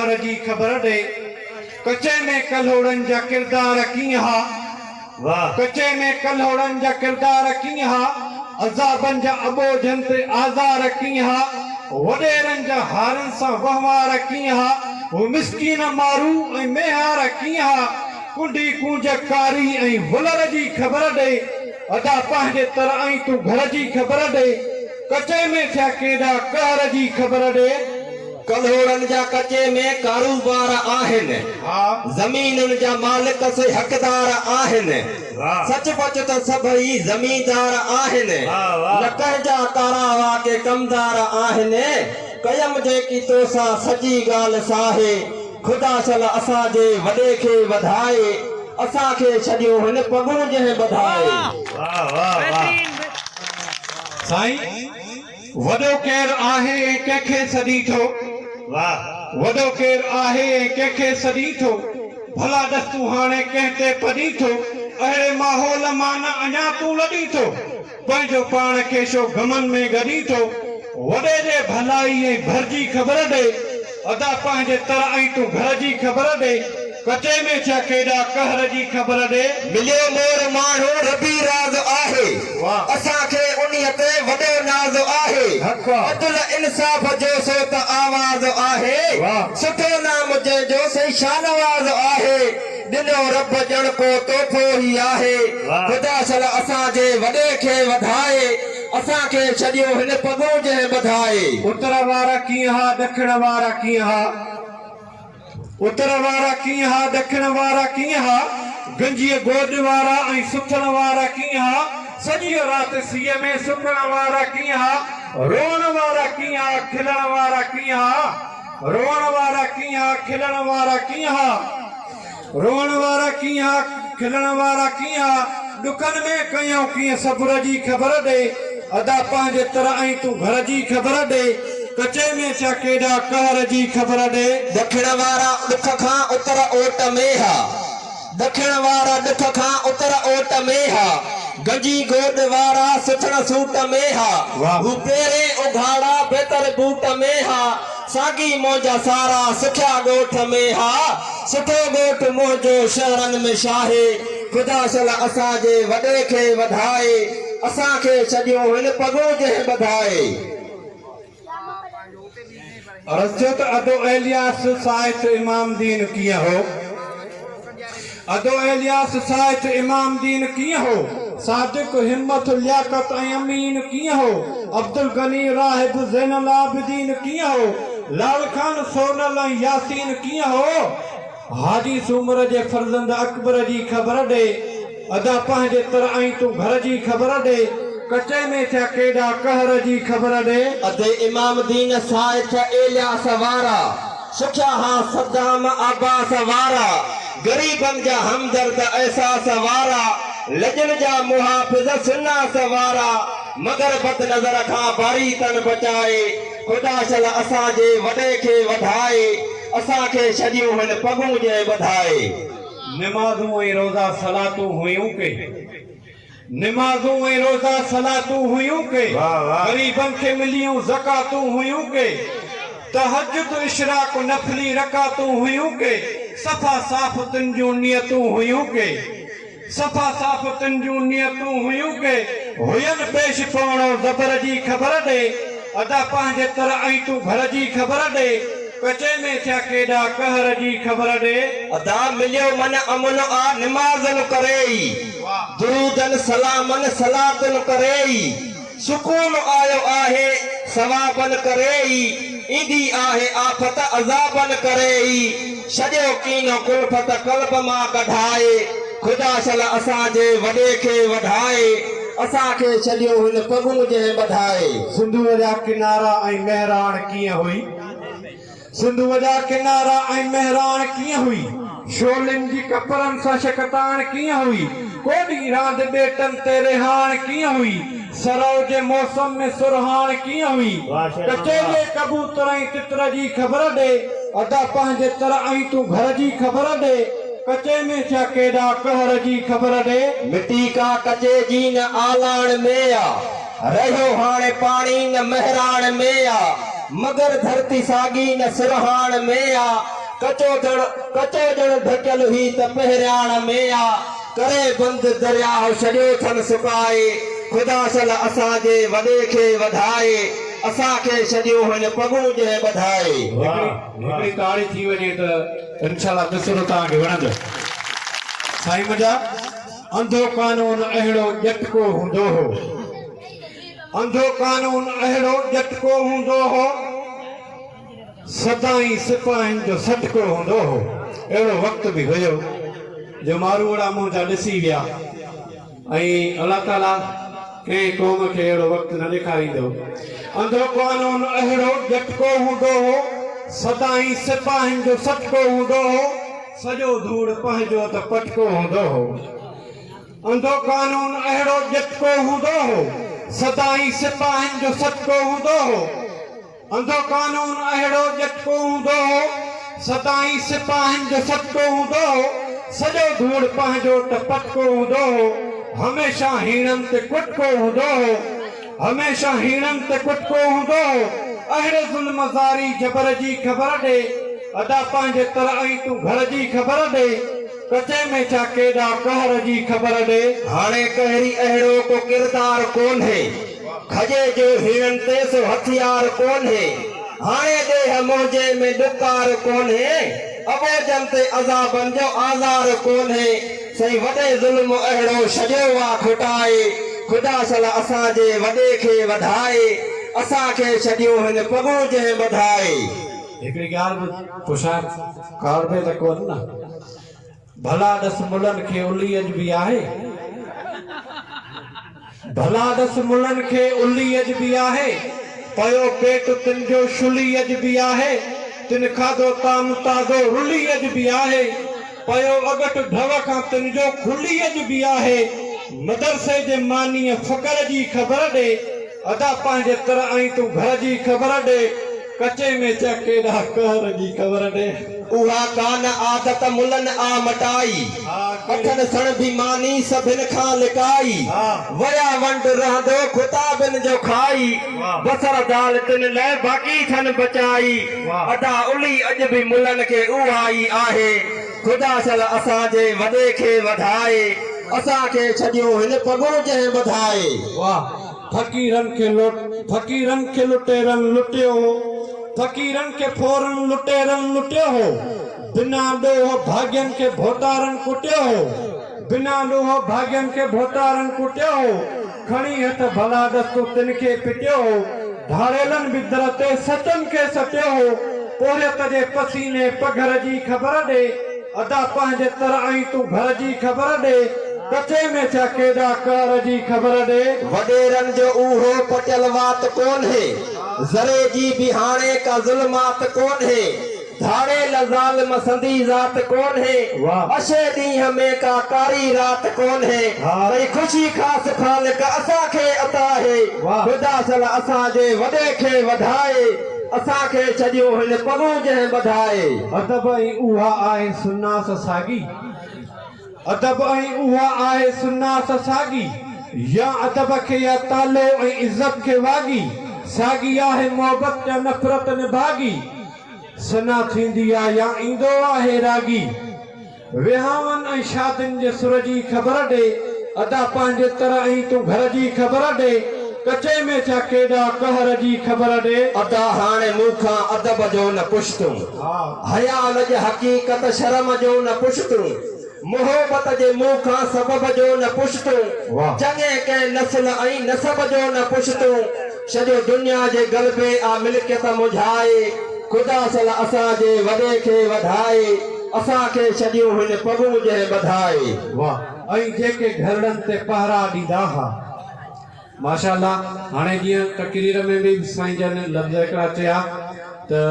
कहर जी ख़बर ॾे कचे में कल्होड़न जा किरदार कीअं हा वाह कचे में कल्होड़न जा किरदार कीअं हा अज़ाबन जा अबोझन ते आज़ार कीअं हा वॾेरनि जा हारनि सां वहिंवार कीअं हा वो मिसकीन मारू ऐं मेहार कीअं हा कुंडी कूंज कारी ऐं हुलर जी ख़बर ॾे अदा पंहिंजे तरह ऐं तूं घर जी ख़बर ॾे कचे में थिया केॾा कहर जी ख़बर ॾे कल्होड़न जा कचे में कारोबार आहिनि ज़मीनुनि जा मालिक से हक़दार आहिनि सच पच त सभई ज़मींदार आहिनि न कंहिंजा कारावा के कमदार आहिनि कयम जेकी तोसां सॼी ॻाल्हि साहे ख़ुदा चल असांजे वॾे खे वधाए असांखे छॾियो हिन पगू जंहिं ॿधाए साईं वॾो केरु आहे कंहिंखे सॾी थो वाह वॾो केरु आहे कंहिंखे सॾी थो भला ॾस तूं हाणे कंहिं ते पढ़ी थो अहिड़े माहौल मां न अञा तूं लॾी थो पंहिंजो पाण खे छो गमन में गॾी थो वॾे जे भलाई ऐं भर जी ख़बर ॾे अदा पंहिंजे तरह ऐं तूं घर जी ख़बर ॾे कचे में छा केॾा कहर जी ख़बर ॾे मिलियो मोर माण्हू रबी राज़ आहे असांखे उन्हीअ ते वॾो नाज़ आहे अदल इंसाफ़ जो सो त आवाज़ आहे सुठो नाम जंहिंजो सही शानवाज़ आहे ॾिनो रब ॼण को तोहफ़ो ई आहे ख़ुदा चल असांजे वॾे खे वधाए असांखे छॾियो हिन पगो जंहिं ॿधाए उत्तर वारा कीअं हा ॾखिण वारा कीअं हा उत्तर वारा कीअं हा ॾखिण वारा कीअं हा गंजीअ गोद वारा ऐं सुथण वारा कीअं हा सॼी राति सीअ में सुकण वारा कीअं हा रोअण वारा कीअं हा खिलण वारा कीअं हा रोअण वारा कीअं हा खिलण वारा कीअं हा रोअण वारा कीअं हा खिलण वारा कीअं हा ॾुखनि में कयूं कीअं सब्र जी ख़बर ॾे अदा पंहिंजे तरह ऐं तूं घर जी ख़बर ॾे कचे में छा केॾा कहर जी ख़बर ॾे ॾखिण वारा ॾुख खां उतर ओट में हा ॾखिण वारा ॾुख खां उतर ओट में हा गंजी गोद वारा सुथण सूट में हा हू पहिरें उघाड़ा बेहतर बूट में हा सागी मौजा सारा सुखिया ॻोठ में हा सुठो ॻोठ मुंहिंजो शहरनि में शाहे ख़ुदा चल असांजे वॾे खे वधाए असांखे छॾियो हिन पगो जंहिं ॿधाए अर्ज़त अदो एलियास साइथ इमाम दीन कीअं हो अदो एलियास साइथ इमाम दीन कीअं हो सादिक हिम्मत लियाकत ऐं अमीन कीअं हो अब्दुल गनी राहिब ज़ैनुल आबिदीन कीअं हो लाल खान सोनल ऐं यासीन कीअं हो हाजी सूमर जे फर्ज़ंद अकबर जी ख़बर ॾे अदा पंहिंजे तरह ऐं तूं घर जी ख़बर ॾे कचे में थिया केॾा कहर जी ख़बर ॾे अदे इमाम दीन साइथ एलियास वारा सुखिया हां सद्दाम अब्बास वारा गरीबन जा हमदर्द एहसास वारा लजन जा मुहाफ़िज़ सुन्नास वारा मगर बद नज़र खां बारी तन बचाए ख़ुदा चल असांजे वॾे खे वधाए असांखे छॾियो हिन पगू जंहिं ॿधाए निमाज़ूं ऐं रोज़ा सलातूं हुयूं के निमाज़ूं ऐं रोज़ा सलातूं हुयूं के गरीबन खे मिलियूं ज़कातूं हुयूं के तहज्जुद इशराक नफली रकातूं हुयूं के सफ़ा साफ़ तिन जूं नियतूं हुयूं के सफ़ा साफ़ तिन जूं नियतूं हुयूं के हुयनि पेश पवणो ज़बर जी ख़बर ॾे अदा पंहिंजे तरह ऐं तूं घर जी ख़बर ॾे कचे में थिया केॾा कहर जी ख़बर ॾे अदा मिलियो मन अमन आ निमाज़न करे दुरूदन सलामन सलातन करे सुकून आयो आहे सवाबन करे ईंदी आहे आफत अज़ाबन करे छॾियो कीन कुल्फत क़ल्ब मां कढाए ख़ुदा चल असांजे वॾे खे वधाए असांखे छॾियो हिन पगू जंहिं ॿधाए सिंधूअ जा किनारा ऐं मेहरान कीअं हुई सिंधूअ जा किनारा ऐं मेहरान कीअं हुई शोलिन जी कपरनि सां शकतान कीअं हुई कोॾी रांदि ॿेटनि ते रिहान कीअं हुई सरव जे मौसम में सुरहान कीअं हुई कचे जे कबूतर ऐं तितर जी ख़बर ॾे अदा पंहिंजे तरह ऐं तूं घर जी ख़बर ॾे कचे में छा केॾा कहर जी ख़बर ॾे मिटी का कचे जी न आलाण में आ रहियो हाणे पाणी न मेहरान में आ मगर धरती सागी न सुरहान में आ कचो जण ढकियल हुई त पहिरियाण में आ करे बंद दरिया छॾियो थन सुकाए खुदा सल असांजे वॾे खे वधाए असांखे छॾियो हिन पगू जे ॿधाए हिकिड़ी ताड़ी थी वञे त इंशाल्लाह मिसरो तव्हांखे वणंदो साईं मुंहिंजा अंधो कानून अहिड़ो जटको हूंदो हो अंधो कानून अहिड़ो जटको हूंदो हो सदाई सिपाहियुनि जो सटको हूंदो हो अहिड़ो वक़्तु बि हुयो जो मारूड़ा मुंहुं जा ॾिसी विया ऐं अलाह ताला कंहिं क़ौम खे अहिड़ो वक़्तु न ॾेखारींदो अंधो कानून अहिड़ो जटको हूंदो हो सदाई सिपाहियुनि जो सटको हूंदो हो सॼो धूड़ पंहिंजो त पटको हूंदो हो अंधो कानून अहिड़ो जटको हूंदो हो सदाई सिपाहियुनि जो सटको हूंदो हो अंधो कानून अहिड़ो जटको हूंदो हो सदाई सिपाहियुनि जो सटको हूंदो हो सॼो धूड़ पंहिंजो त पटको हूंदो हो हमेशा हीणनि ते कुटको हूंदो हो हमेशा हीणनि ते कुटको हूंदो हो अहिड़े ज़ुल्म ज़ारी जबर जी ख़बर ॾे अदा पंहिंजे तर ऐं तूं घर जी ख़बर ॾे कचे में छा केॾा कहर जी ख़बर ॾे हाणे कहिड़ी अहिड़ो को किरदार कोन्हे खजे जो हीणनि ते सो हथियार कोन्हे हाणे देह मोजे में ॾुकार कोन्हे अबोजन ते अज़ाबनि जो आज़ार कोन्हे सही वॾे ज़ुल्म अहिड़ो छॾियो आहे खुटाए खुदा सला असांजे वॾे खे वधाए असांखे छॾियो हिन पगू जे ॿधाए हिकिड़ी ॻाल्हि बि पुछां कार में त कोन न भला ॾस मुलनि खे उलीअ बि आहे भला ॾस मुलनि खे उलीअ बि आहे पयो पेट तिन जो शुलीअ बि आहे तिन खाधो ताम ताज़ो रुलीअ बि आहे पयो अगट ढव खां तिन जो खुलीअ बि आहे मदरसे जे मानीअ फ़कर जी ख़बर ॾे अदा पंहिंजे तर ऐं तूं घर जी ख़बर ॾे कचे में चा केॾा कहर जी ख़बर ॾे उहा कान आदत मुलनि आ मटाई अठन सण भी मानी सभिन खां लिकाई वया वंड रहंदो खुताबिन जो खाई बसर दाल तिन लाइ बाक़ी थन बचाई अदा उली अॼु बि मुलनि खे उहा ई आहे खुदा सल असांजे वॾे खे वधाए असांखे छॾियो हिन पगो जंहिं ॿधाए वाह फकीरनि खे लुटेरनि लुटियो फकीरनि खे फोरन लुटेरनि लुटियो हो बिना ॾोह भाग्यनि खे भोटारनि कुटियो हो बिना ॾोह भाग्यनि खे भोटारनि कुटियो हो खणी हथ भला दस्तो तिन खे पिटियो हो धाड़ेलनि बि दर ते सचनि खे सटियो हो पोरियत जे पसीने पघर जी ख़बर ॾे अदा पंहिंजे तर ऐं तूं घर जी ख़बर ॾे कचे में छा केॾा कार जी ख़बर ॾे वॾेरनि जो उहो पटियल वात कोन्हे ज़रे जी बि हाणे का ज़ुल्मात कोन्हे धाड़े ज़ालिम संदी ज़ात कोन्हे अशे ॾींहं में का कारी रात कोन्हे भई ख़ुशी ख़ासि ख़ालिक असांखे अता है खुदा सल असांजे वॾे खे वधाए असांखे छॾियो हिन पगू जंहिं ॿधाए अदब ऐं उहा आहे सुन्नास साॻी अदब ऐं उहा आहे सुन्नास साॻी या अदब खे या तालो ऐं इज़त खे वागी साॻी आहे मोहबत या नफ़रत निभागी सना थींदी आहे या ईंदो आहे रागी विहांवनि ऐं शादियुनि जे सुर जी ख़बर ॾे अदा पंहिंजे तर ऐं तूं घर जी ख़बर ॾे कचे में छा केॾा कहर जी ख़बर ॾे अदा हाणे मूंखां अदब जो न पुछतूं हयाल जे हक़ीक़त शर्म जो न पुछतूं मोहब्बत जे मूंखां सबब जो न पुछतूं चङे कंहिं नस्ल ऐं नसब जो न पुछतूं सॼो दुनिया जे गलबे आ मिल्कियत मुझाए खुदा सल असांजे वॾे खे वधाए असांखे छॾियो हिन पगू जे ॿधाए वाह ऐं जेके घरड़नि ते पहरा ॾींदा हुआ माशाअल्लाह हाणे जीअं तकरीर में भी साईं जन लफ़्ज़ हिकिड़ा चया त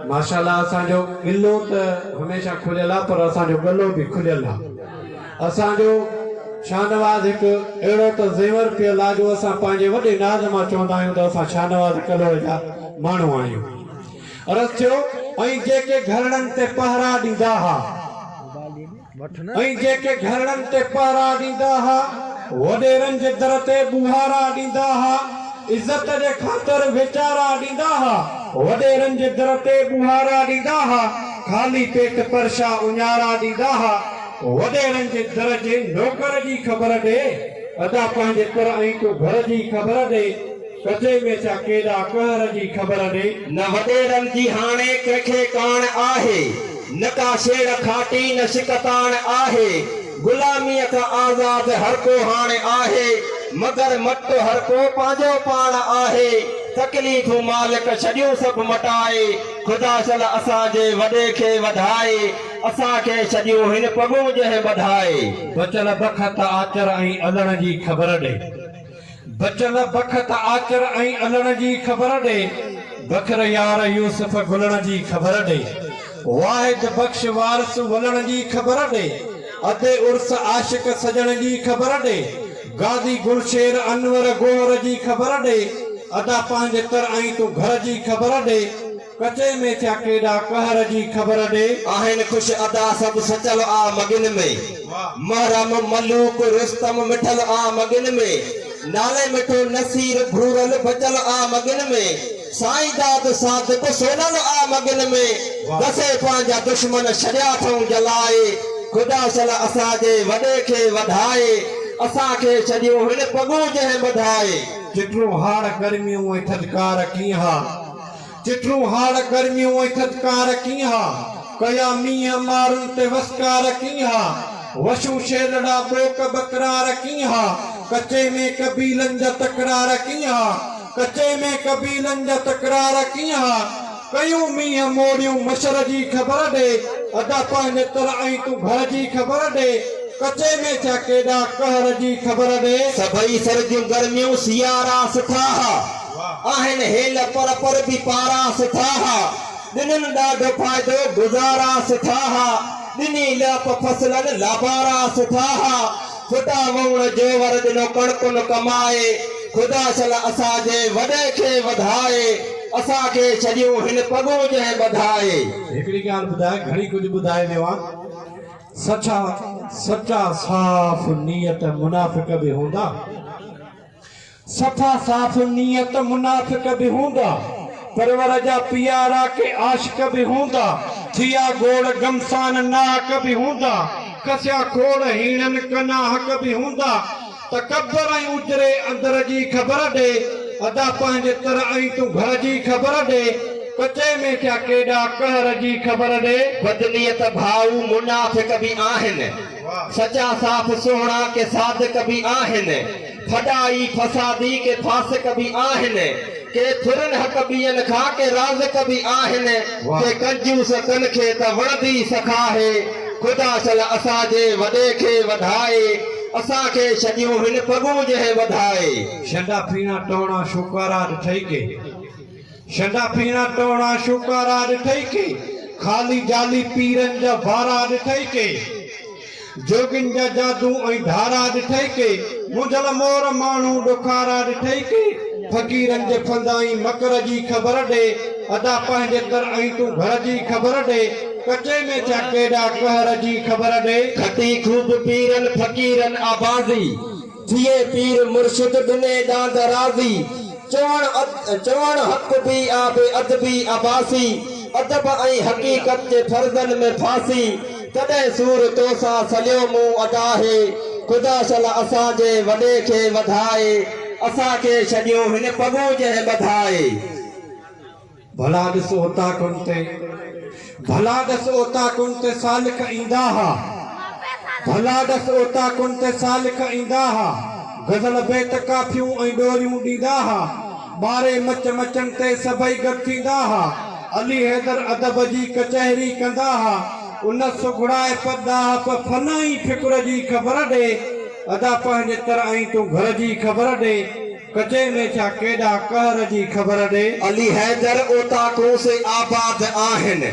माशाअल्लाह असांजो गिलो त हमेशा खुलियल आहे पर असांजो गलो भी खुलियल आहे असांजो शाहनवाज़ हिकु अहिड़ो त ज़ेवर पियल आहे जो असां पंहिंजे वॾे नाज़ मां चवंदा आहियूं त असां शाहनवाज़ कलो जा माण्हू आहियूं अर्ज़ु थियो ऐं जेके घरड़नि ते पहरा ॾींदा हुआ ऐं जेके घरड़नि ते पहरा ॾींदा हुआ वॾेरनि जे दर ते ॿुहारा ॾींदा हुआ इज़त जे ख़ातिर वीचारा ॾींदा हुआ वडेरनि जे दर ते बुहारा ॾींदा हा खाली पेट परशा उञारा ॾींदा हा वडेरनि जे दर जे नौकर जी ख़बर ॾे अदा पंहिंजे तर ऐं तूं घर जी ख़बर ॾे कचे में छा केॾा कहर जी ख़बर ॾे न वडेरनि जी हाणे कंहिंखे कान आहे न का शेर खाटी न शिकतान आहे गुलामीअ खां आज़ाद हर को हाणे आहे मगर मट हर को पंहिंजो पाण आहे तकलीफ़ूं मालिक छॾियूं सभु मटाए ख़ुदा चल असांजे वॾे खे वधाए असांखे छॾियूं हिन पॻूं जंहिं वधाए बचल बखत आचर ऐं अलण जी ख़बर ॾे बचल बखत आचर ऐं अलण जी ख़बर ॾे बखर यार यूसुफ गुलण जी ख़बर ॾे वाहिद बख्श वारस वलण जी ख़बर ॾे अदे उर्स आशिक सजण जी ख़बर ॾे गादी गुलशेर अनवर गोहर जी ख़बर ॾे अदा पंहिंजे तर ऐं तूं घर जी ख़बर ॾे कचे में थिया केॾा कहर जी ख़बर ॾे आहिनि ख़ुशि अदा सभु सचल आ मगिन में महरम मलूक रुस्तम मिठल आ मगिन में नाले मिठो नसीर घूरल बचल आ मगिन में साईं दाद सादिक सोनल आ मगिन में दसे पंहिंजा दुश्मन छॾिया अथऊं जलाए ख़ुदा चल असांजे वॾे खे वधाए असांखे छॾियो हिन पॻूं जंहिं वधाए चिटरूं हाड़ गर्मियूं ऐं थधिकार कीअं हा चिटरूं हाड़ गर्मियूं ऐं थधिकार कीअं हा कया मींहं मारुनि ते वसकार कीअं हा वशूं शेलड़ा बोक बकरार कीअं हा कचे में कबीलनि जा तकरार कीअं हा कचे में कबीलनि जा तकरार कीअं हा कयूं मींहं मोड़ियूं मशर जी ख़बर ॾे अदा पंहिंजे तर ऐं तूं घर जी ख़बर ॾे कचे में छा केॾा कहर जी ख़बर ॾे सभई सर्दियूं गर्मियूं सियारा सुठा हा आहिनि हेल पर बि पारा सुठा हा ॾिननि ॾाढो फ़ाइदो गुज़ारा सुठा हा ॾिनी लाप फसलनि लाबारा सुठा हा फुटा वण जो वर ॾिनो कणकुन कमाए ख़ुदा चल असांजे वॾे खे वधाए असांखे छॾियूं हिन पॻूं जंहिं वधाए हिकिड़ी ॻाल्हि ॿुधाए घणी कुझु ॿुधाए वियो आहे सच्चा साफ़ नियत मुनाफ़िक बि हूंदा सफ़ा साफ़ नियत मुनाफ़िक बि हूंदा परवर जा पियारा के आशिक बि हूंदा थिया गोड़ गमसान नाहक बि हूंदा कसिया खोड़ हीणनि कनाहक बि हूंदा तकबर ऐं उजरे अंदर जी ख़बर ॾे अदा पंहिंजे तर ऐं तूं घर जी ख़बर ॾे कचे में क्या केॾा कहर जी ख़बर ॾे बदनियत भाऊ मुनाफ़िक बि आहिनि सच्चा साफ़ सुहिणा के सादिक बि आहिनि फॾाई फसादी के फासिक बि आहिनि के थुरनि हक़ ॿियनि खां के राज़िक बि आहिनि के कंजूस कन खे त वणंदी सखाहे ख़ुदा चल असांजे वॾे खे वधाए असांखे छॾियूं हिन पॻूं जंहिं वधाए शंडा फीणा टोणा शुकारा ॾिठई के शंडा फीणा टोणा शुकारा ॾिठई के खाली जाली पीरनि जा भारा ॾिठई के जोगिन जा जादू ऐं धारा ॾिठई के मुंझल मोर माण्हू ॾुखारा ॾिठई के फ़क़ीरनि जे फंदाई मकर जी ख़बर ॾे अदा पंहिंजे दर ऐं तूं घर जी ख़बर ॾे कचे में छा केॾा कहर जी ख़बर ॾे खटी खूब पीरनि फ़क़ीरनि आबादी थिए पीर मुर्शिद ॾिने ॾांद राज़ी चवण हक़ बि आबे अदबी अबासी अदब ऐं हक़ीक़त जे फर्ज़नि में फासी तॾहिं सूर तोसां सलियो मूं अदाहे ख़ुदा चल असांजे वॾे खे वधाए असांखे छॾियूं हिन पॻूं जंहिं वधाए भला ॾिस उता कुन ते सालिक ईंदा हा भला ॾिस उता कुन ते सालिक ईंदा हा गज़ल बेत काफियूं ऐं ॾोरियूं ॾींदा हा ॿारे मचनि ते सभई गॾु थींदा हा अली हैदर अदब जी कचहरी कंदा हा उन सुघड़ाए पदाह फनाई फिक्र जी ख़बर ॾे अदा पंहिंजे तर ऐं तूं घर जी ख़बर ॾे कचे में छा केॾा कहर जी ख़बर ॾे अली हैदर ओताकू से आबाद आहिनि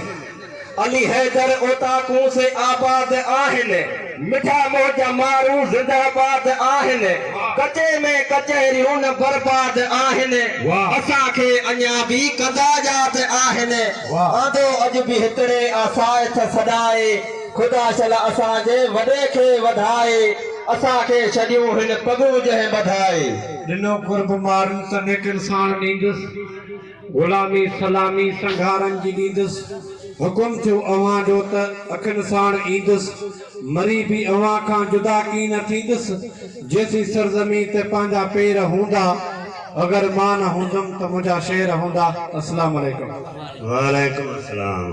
अली हैदर ओताकू से आबाद आहिनि मिठा मौजा मारू जिंदाबाद आहिनि कचे में कचहरियूं न बर्बाद आहिनि असांखे अञा बि कंदा यादि आहिनि आंदो अॼु बि हिकिड़े आसाइथ सॾाए ख़ुदा चल असांजे वॾे खे वधाए असांखे छॾियूं हिन पॻूं जंहिं वधाए ॾिनो कुर्ब मारूं त नेक इंसान ॾींदुसि गुलामी सलामी संघारन जी दीदुसि हुकुम थियो अवां जो त अखिन साण ईंदुसि मरी भी अवां खां जुदा की न थींदुसि जेसी सरज़मी ते पंहिंजा पेर हूंदा अगर मां न हूंदुमि त मुंहिंजा शेर हूंदा। अस्सलाम वालेकुम। वालेकुम अस्सलाम।